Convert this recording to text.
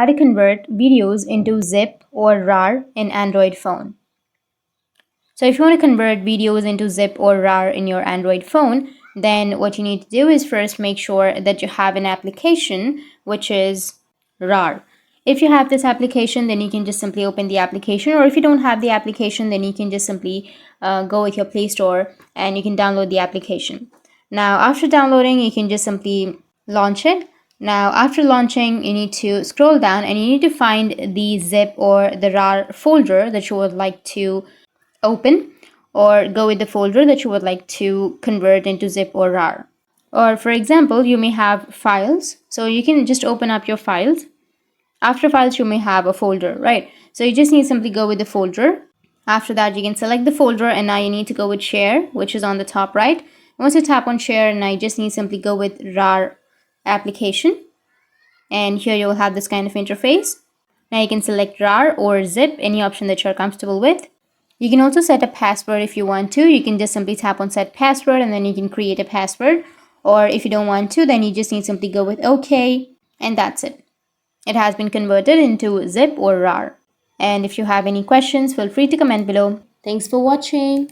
how to convert videos into zip or RAR in Android phone. So if you want to convert videos into zip or RAR in your Android phone, then what you need to do is first make sure that you have an application which is RAR. If you have this application, then you can just simply open the application, or if you don't have the application, then you can just simply go with your Play Store and you can download the application. Now, after downloading, you can just simply launch it. Now, after launching, you need to scroll down and you need to find the zip or the RAR folder that you would like to open, or go with the folder that you would like to convert into zip or RAR. Or for example, you may have files, so you can just open up your files. After files, you may have a folder, right? So you just need to simply go with the folder. After that, you can select the folder, and now you need to go with share, which is on the top right. Once you tap on share, now you just need to simply go with RAR application, and here you will have this kind of interface. Now you can select RAR or zip, any option that you're comfortable with. You can also set a password if you want to. You can just simply tap on set password and then you can create a password. Or if you don't want to, then you just need to simply go with OK, and that's it. It has been converted into zip or RAR. And if you have any questions, feel free to comment below. Thanks for watching.